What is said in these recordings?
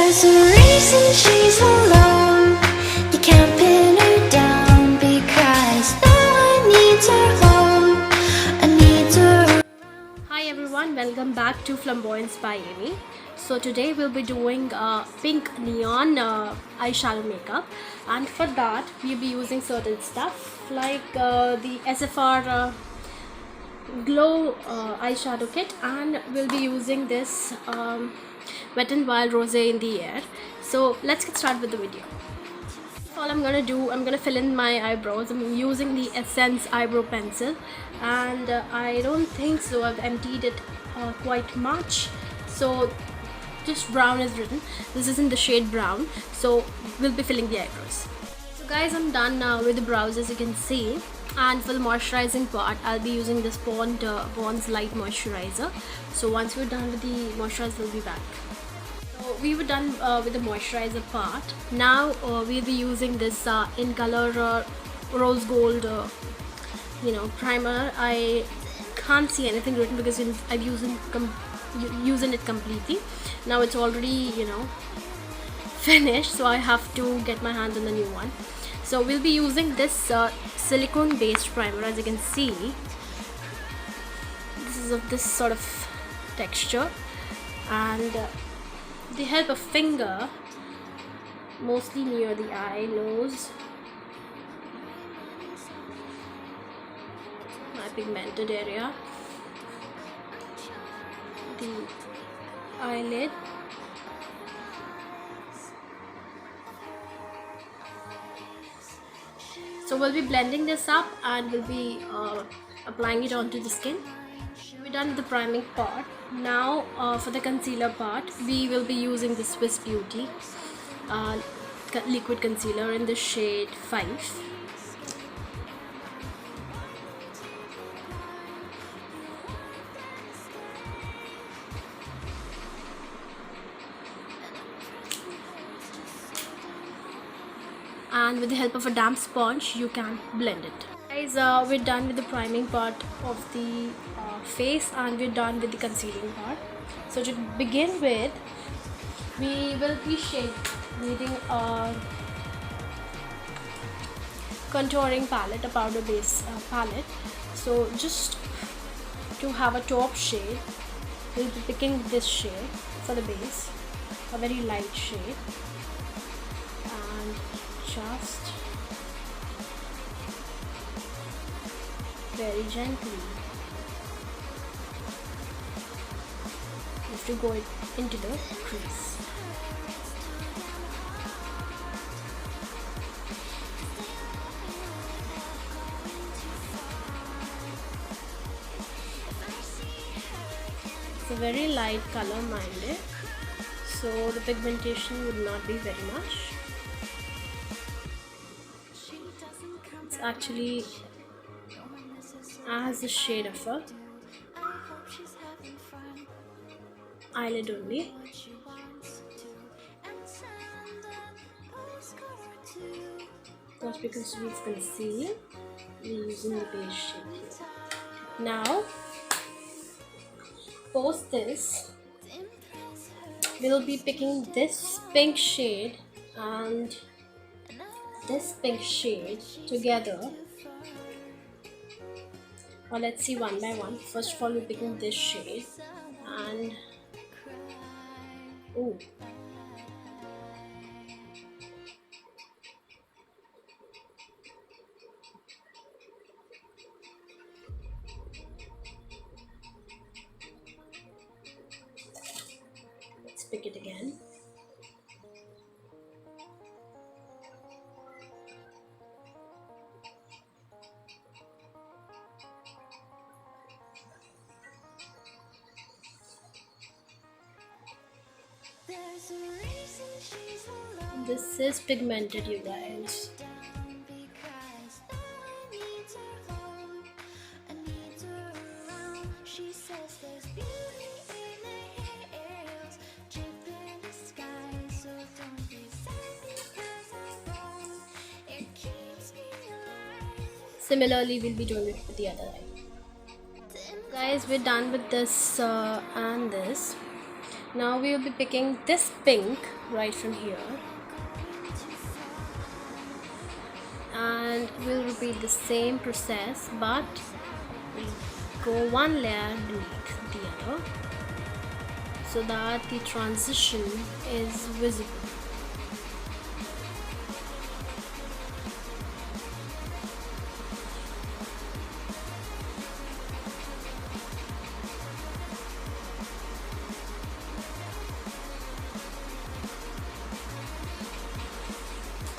There's a reason she's alone. You can't pin her down because no one needs her home. I need her. Hi everyone, welcome back to Flamboyance by Amy. So today we'll be doing pink neon eyeshadow makeup, and for that we'll be using certain stuff like the SFR glow eyeshadow kit, and we'll be using this Wet n Wild Rosé in the Air. So let's get started with the video. All I'm gonna do, I'm gonna fill in my eyebrows. I'm using the Essence eyebrow pencil, and I don't think so I've emptied it quite much, so just brown is written. This is in the shade brown, so we'll be filling the eyebrows. So guys, I'm done with the brows, as you can see, and for the moisturizing part I'll be using this Pond's Light Moisturizer. So once we're done with the moisturizer, we'll be back. So we were done with the moisturizer part. Now we'll be using this in color rose gold primer. I can't see anything written because I've using it completely. Now it's already finished, so I have to get my hands on the new one. So we'll be using this silicone based primer. As you can see, this is of this sort of texture, and the help of finger, mostly near the eye, nose, my pigmented area, the eyelid, so we'll be blending this up and we'll be applying it onto the skin. We're done with the priming part. Now for the concealer part, we will be using the Swiss Beauty liquid concealer in the shade 5. And with the help of a damp sponge, you can blend it. Guys, we're done with the priming part of the face, and we're done with the concealing part. So to begin with, we will be needing a contouring palette, a powder base palette. So just to have a top shade, we'll be picking this shade for the base, a very light shade, and just very gently you have to go into the crease. It's a very light color minded, so the pigmentation would not be very much. It's actually as a shade of a eyelid only. That's because we've concealed, we're using the base shade here. Now post this, we'll be picking this pink shade and this pink shade together. Well, let's see one by one. First of all, we're picking this shade, and oh, let's pick it again. This is pigmented, you guys. Similarly, we'll be doing it with the other eye. Guys, we're done with this and this. Now we will be picking this pink right from here, and we'll repeat the same process, but we'll go one layer beneath the other so that the transition is visible.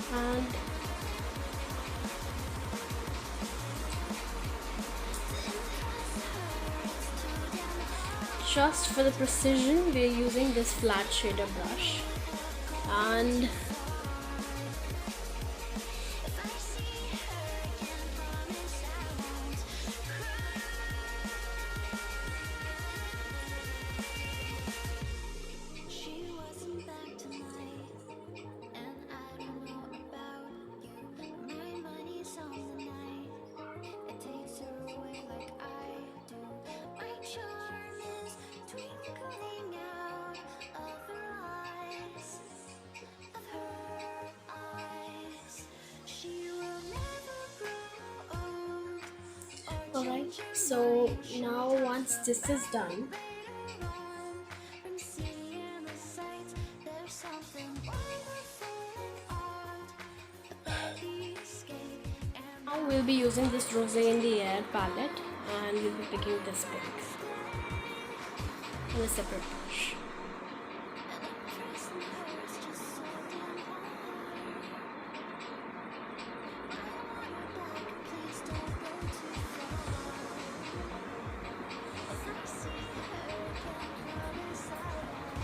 And just for the precision, we are using this flat shader brush, and She wasn't back tonight, and I don't know about you. My money's on the night. It takes her away like I do. My charm is twinkling out of her eyes, She will never grow old or alright, change her so mind. She'll now once this is done, later on from seeing the sights. There's something wonderful and odd about the escape. And now we'll be using this Rosé in the Air palette, and we'll be picking this pink in a separate brush. trusting her is just so damn hard. I want her back, please don't go too far. If I see her again, promise I won't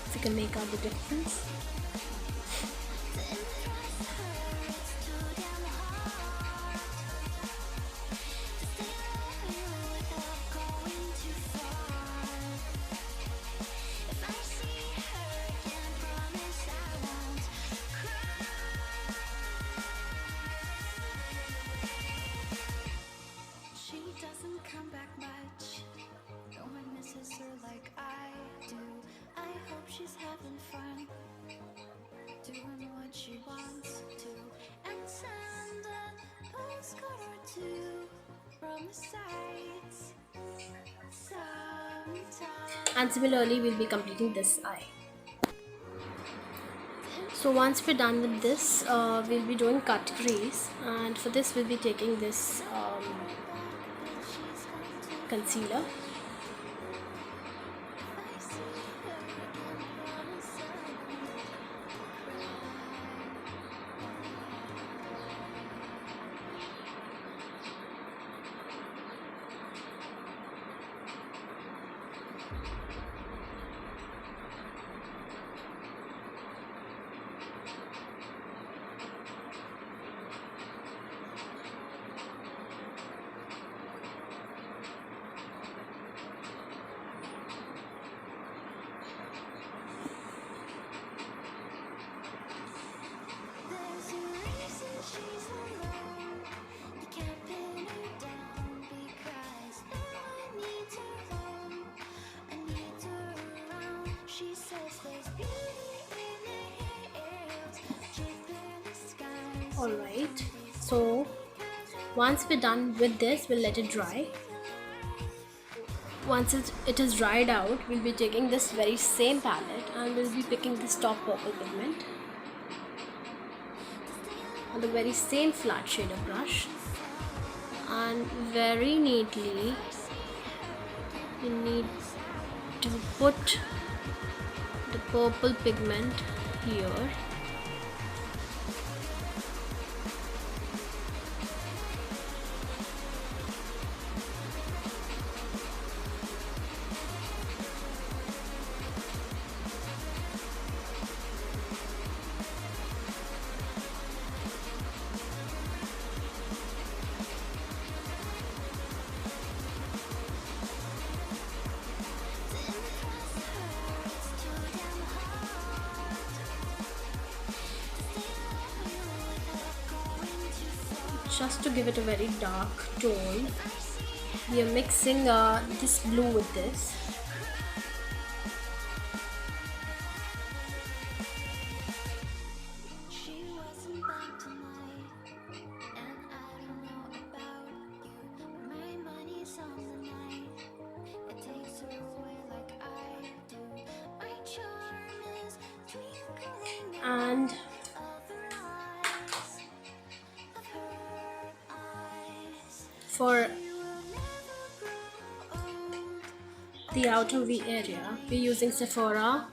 If you can make out the difference. She doesn't come back much. No one misses her like I do. I hope she's having fun, doing what she wants to, and send a postcard or two from the sights. Sometimes. And similarly, we'll be completing this eye. So once we're done with this, we'll be doing cut crease, and for this we'll be taking this concealer, There's a reason she's alone. You can't pin her down because no one needs her home. I need her around. She says there's beauty in the hills, deep in the skies. alright. So once we're done with this, we'll let it dry. Once it is dried out, we'll be taking this very same palette and we'll be picking this top purple pigment on the very same flat shader brush, and very neatly you need to put the purple pigment here. just to give it a very dark tone, we are mixing this blue with this. She wasn't back tonight, and I don't know about you, but my money's on the night. It takes her away like I do. My charm is twinkling And of her eyes, of her eyes. for You will never grow old. the outer V area, we're using Sephora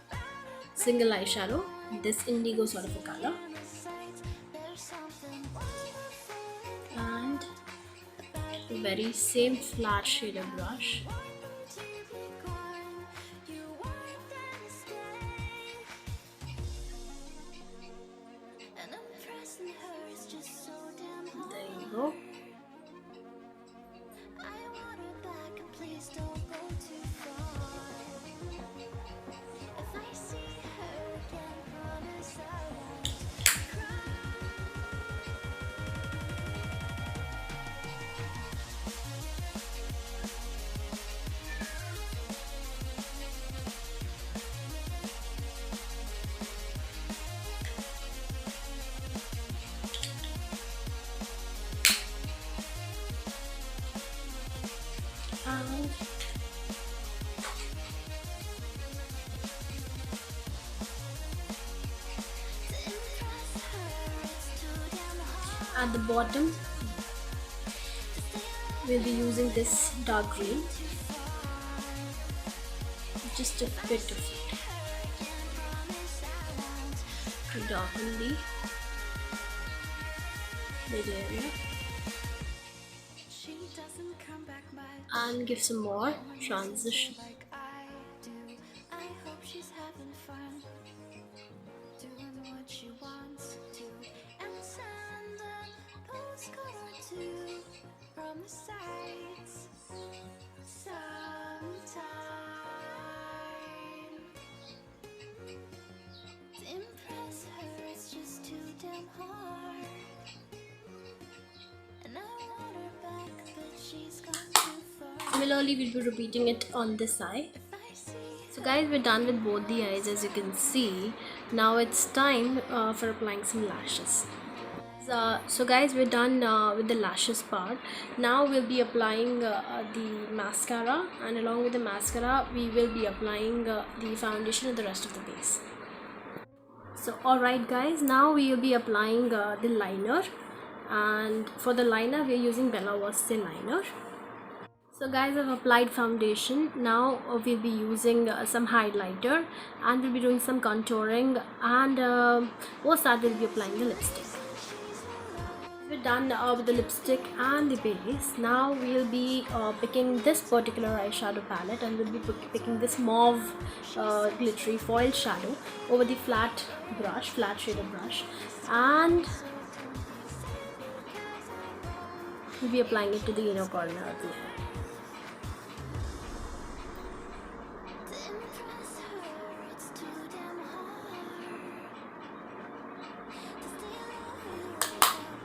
single eyeshadow, this indigo sort of a color, On the sides, there's something wonderful. and the very same flat shader brush. There you go. And at the bottom, we'll be using this dark green, just a bit of it to darken the lid area, and give some more transition. Like I do. I hope she's having fun, doing what she wants to, and send a postcard or two from the sights sometime. To impress her, it's just too damn hard, and I want her back, but she's gone too far. Similarly, we'll be repeating it on this eye. I see. So guys, we're done with both the eyes, as you can see. Now it's time for applying some lashes. So guys, we're done with the lashes part. Now we'll be applying the mascara, and along with the mascara we will be applying the foundation and the rest of the base. So alright guys, now we will be applying the liner, and for the liner we are using Bella Vista liner. So guys, I've applied foundation. Now we'll be using some highlighter, and we'll be doing some contouring, and post that we'll be applying the lipstick. We're done with the lipstick and the base. Now we'll be picking this particular eyeshadow palette, and we'll be picking this mauve glittery foil shadow over the flat shader brush, and we'll be applying it to the inner corner of the eye. To impress her, it's too damn hard. To stay loyal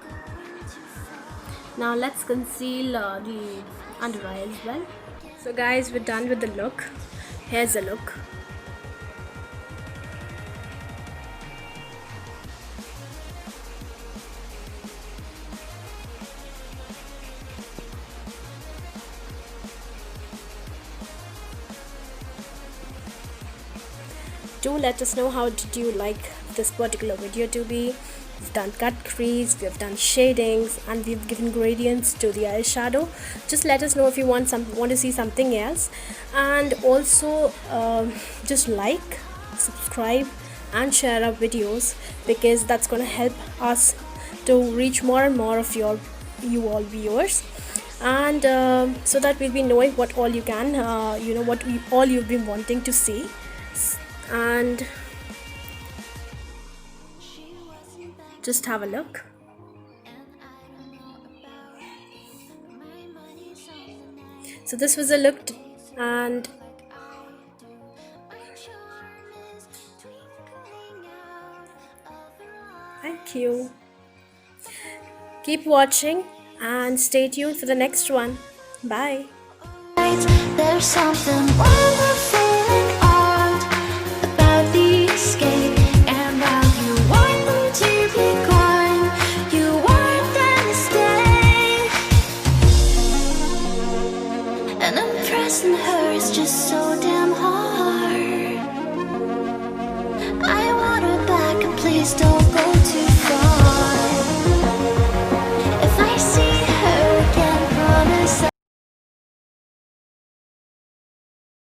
without going too far. Now let's conceal the under eye as well. So guys, we're done with the look. Here's the look. Do let us know how did you like this particular video to be. We've done cut crease, we've done shadings, and we've given gradients to the eyeshadow. Just let us know if you want to see something else, and also just like, subscribe, and share our videos, because that's going to help us to reach more and more of you all viewers, and so that we'll be knowing what all you can what all you've been wanting to see. And She wasn't back, just have a look. and I don't know about my money's on the night. So this was a look, and Like I do. My charm is twinkling out of her eyes. thank you. Keep watching and stay tuned for the next one. Bye. There's something wonderful out about the escape, and while you want them to be gone, you want them to stay. And impressing her is just so damn hard. I want her back, and please don't.